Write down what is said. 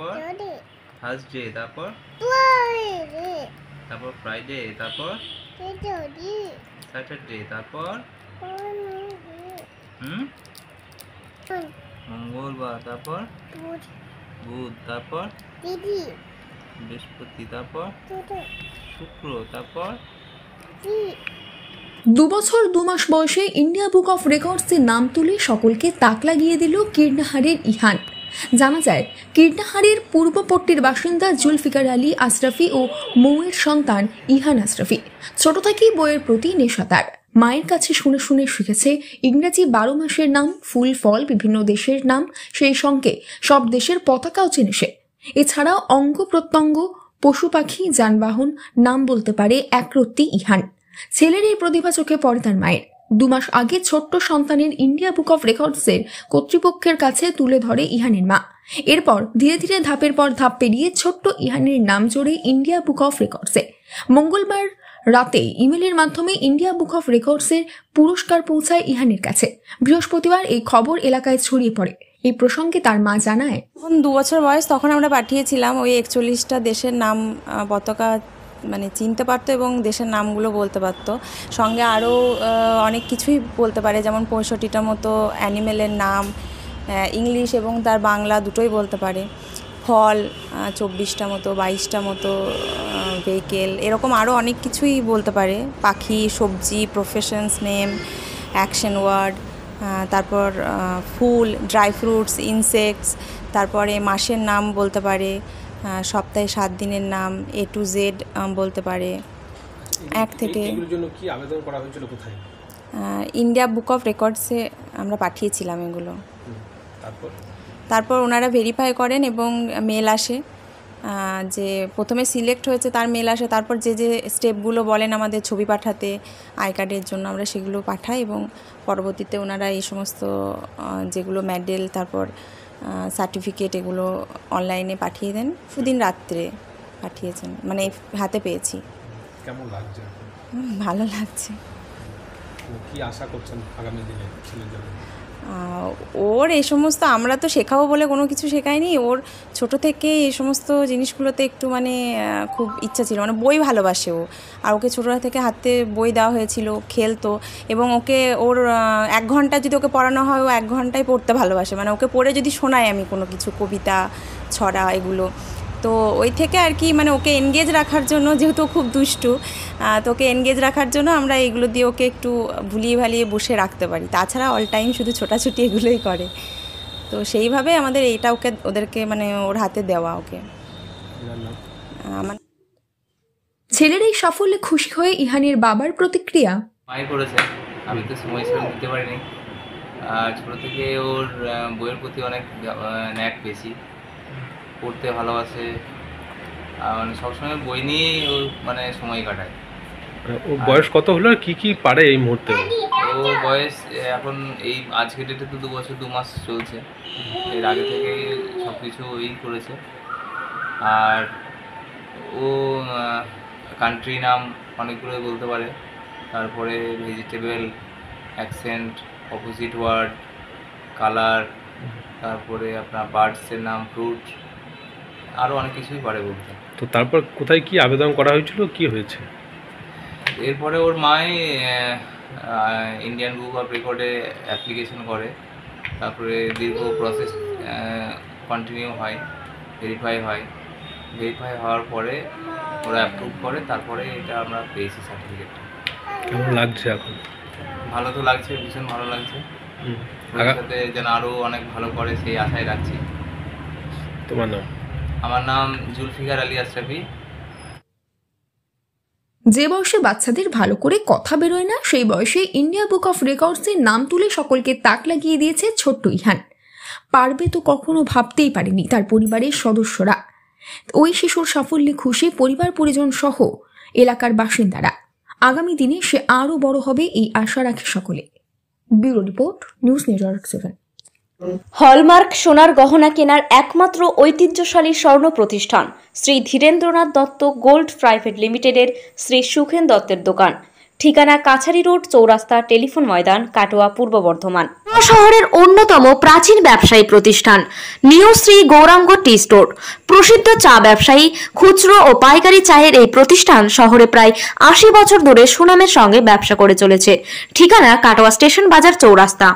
তারপর থার্সডে, তারপর তারপর ফ্রাইডে, তারপর স্যাটারডে, তারপর মঙ্গলবার, তারপর বুধ, তারপর বৃহস্পতি, তারপর শুক্র, তারপর 2 বছর 2 মাস বয়সে ইন্ডিয়া বুক অফ রেকর্ডসের নাম তুলে সকলকে তাক লাগিয়ে দিল কীর্ণাহারের ইহান। জানা যায়, কীর্ণাহারের পূর্বপট্টির বাসিন্দা জুলফিকার আলী আশরাফি ও মৌয়ের সন্তান ইহান আশরাফি। ছোট থেকেই বইয়ের প্রতি নেশা তার। মায়ের কাছে শুনে শুনে শিখেছে ইংরেজি 12 মাসের নাম, ফুল ফল, বিভিন্ন দেশের নাম, সেই সঙ্গে সব দেশের পতাকাও চেনে সে। এছাড়াও অঙ্গ প্রত্যঙ্গ, পশু পাখি, যানবাহন নাম বলতে পারে একরত্তি ইহান। ছেলের এই প্রতিভা চোখে পড়ে তার মায়ের। 2 মাস আগে ছোট্ট সন্তানের ইন্ডিয়া বুক অফ রেকর্ডসের কর্তৃপক্ষের কাছে তুলে ধরে ইহানের মা। এরপর ধীরে ধীরে ধাপের পর ধাপ পেরিয়ে ছোট্ট ইহানের নাম জোড়ে ইন্ডিয়া বুক অফ রেকর্ডসে। মঙ্গলবার রাতে ইমেলের মাধ্যমে ইন্ডিয়া বুক অফ রেকর্ডসের পুরস্কার পৌঁছায় ইহানের কাছে। বৃহস্পতিবার এই খবর এলাকায় ছড়িয়ে পড়ে। এই প্রসঙ্গে তার মা জানায়, যখন 2 বছর বয়স তখন আমরা পাঠিয়েছিলাম ওই 41টা দেশের নাম, পতাকা মানে চিনতে পারতো এবং দেশের নামগুলো বলতে পারতো। সঙ্গে আরও অনেক কিছুই বলতে পারে, যেমন 65টা মতো অ্যানিমেলের নাম, ইংলিশ এবং তার বাংলা দুটোই বলতে পারে। ফল 24টা মতো, 22টা মতো ভেহিকেল, এরকম আরও অনেক কিছুই বলতে পারে। পাখি, সবজি, প্রফেশনস নেম, অ্যাকশন ওয়ার্ড, তারপর ফুল, ড্রাই ফ্রুটস, ইনসেক্টস, তারপরে মাসের নাম বলতে পারে, সপ্তাহে 7 দিনের নাম, A to Z বলতে পারে। এক থেকে এগুলোর জন্য কি আবেদন করা হয়েছিল, কোথায়? ইন্ডিয়া বুক অফ রেকর্ডসে আমরা পাঠিয়েছিলাম এগুলো। তারপর ওনারা ভেরিফাই করেন এবং মেল আসে, যে প্রথমে সিলেক্ট হয়েছে তার মেল আসে। তারপর যে যে স্টেপগুলো বলেন আমাদের ছবি পাঠাতে আই কার্ডের জন্য, আমরা সেগুলো পাঠাই এবং পরবর্তীতে ওনারা এই সমস্ত যেগুলো মেডেল, তারপর সার্টিফিকেট, এগুলো অনলাইনে পাঠিয়ে দেন। সুদিন রাত্রে পাঠিয়েছেন, মানে হাতে পেয়েছি। কেমন লাগছে? ভালো লাগছে। কি আশা করছেন আগামী দিনে ছেলের জন্য? ওর এই সমস্ত আমরা তো শেখাবো বলে কোনো কিছু শেখায়নি। ওর ছোট থেকে এই সমস্ত জিনিসগুলোতে একটু মানে খুব ইচ্ছা ছিল, মানে বই ভালোবাসে ও। আর ওকে ছোটো থেকে হাতে বই দেওয়া হয়েছিল, খেলতো এবং ওকে ওর 1 ঘন্টা যদি ওকে পড়ানো হয় ও 1 ঘন্টায় পড়তে ভালোবাসে। মানে ওকে পড়ে যদি শোনাই আমি কোনো কিছু, কবিতা, ছড়া, এগুলো, তো ওই থেকে আর কি, মানে ওকে এনগেজ রাখার জন্য, যেহেতু খুব দুষ্টু, তো ওকে এনগেজ রাখার জন্য আমরা এগুলো দিয়ে ওকে একটু ভুলিয়ে ভালিয়ে বসে রাখতে পারি। তাছাড়া অল টাইম শুধু ছোটাছুটি এগুলোই করে। তো সেইভাবে আমাদের এইটা ওদেরকে মানে ওর হাতে দেওয়া ওকে। ছেলের এই সাফল্যে খুশি হয়ে ইহানের বাবার প্রতিক্রিয়া, মাই করেছে, আমি তো সময় হিসেবে দিতে পারিনি। আর ছোটো থেকে ওর বইয়ের প্রতি অনেক ন্যাক বেশি, পড়তে ভালোবাসে, মানে সবসময় বই নিয়েই ও মানে সময় কাটায়। ও বয়স কত হলো আর কি কি পারে এই মুহূর্তে? ও বয়স এখন এই আজকের ডেটে তো 2 বছর 2 মাস চলছে। এর আগে থেকেই সব কিছু ওই করেছে। আর ও কান্ট্রি নাম অনেকগুলো বলতে পারে, তারপরে vegetable, accent, opposite word, colour, তারপরে আপনার বার্ডসের নাম, ফ্রুট, আরও অনেক কিছুই পারে বলতে। তো তারপর কোথায় কি আবেদন করা হয়েছিল, কি হয়েছে? এরপরে ওর মাই ইন্ডিয়ান বুক অফ রেকর্ডে অ্যাপ্লিকেশন করে, তারপরে দীর্ঘ প্রসেস কন্টিনিউ হয়, ভেরিফাই হওয়ার পরে ওরা অ্যাপ্রুভ করে, তারপরে এটা আমরা পেয়েছি সার্টিফিকেটটা। কেমন লাগছে এখন? ভালো তো লাগছে, ভীষণ ভালো লাগছে। ভবিষ্যতে যেন আরও অনেক ভালো করে সেই আশায় রাখছি। তোমার নাম? আমার নাম জুলফিকার আলী আশরাফি। যে বয়সে বাচ্চাদের ভালো করে কথা বেরোয় না, সেই বয়সে ইন্ডিয়া বুক অফ রেকর্ডসের নাম তুলে সকলকে তাক লাগিয়ে দিয়েছে ছোট্ট ইহান। পারবে তো কখনো ভাবতেই পারেনি তার পরিবারের সদস্যরা। ওই শিশুর সাফল্যে খুশি পরিবার পরিজন সহ এলাকার বাসিন্দারা। আগামী দিনে সে আরও বড় হবে এই আশা রাখে সকলে। Bureau report, news network 7। Hallmark সোনার গহনা কেনার একমাত্র ঐতিহ্যশালী স্বর্ণ প্রতিষ্ঠান শ্রী ধীরেন্দ্রনাথ দত্ত গোল্ড প্রাইভেট লিমিটেডের শ্রী সুখেন দত্তের দোকান। ঠিকানা কাছারি রোড, চৌরাস্তা, টেলিফোন ময়দান, কাটোয়া, পূর্ব বর্ধমান। শহরের অন্যতম প্রাচীন ব্যবসায়ী প্রতিষ্ঠান new Shri Gouranga tea store. প্রসিদ্ধ চা ব্যবসায়ী, খুচরো ও পাইকারি চায়ের এই প্রতিষ্ঠান শহরে প্রায় 80 বছর ধরে সুনামের সঙ্গে ব্যবসা করে চলেছে। ঠিকানা কাটোয়া স্টেশন বাজার, চৌরাস্তা।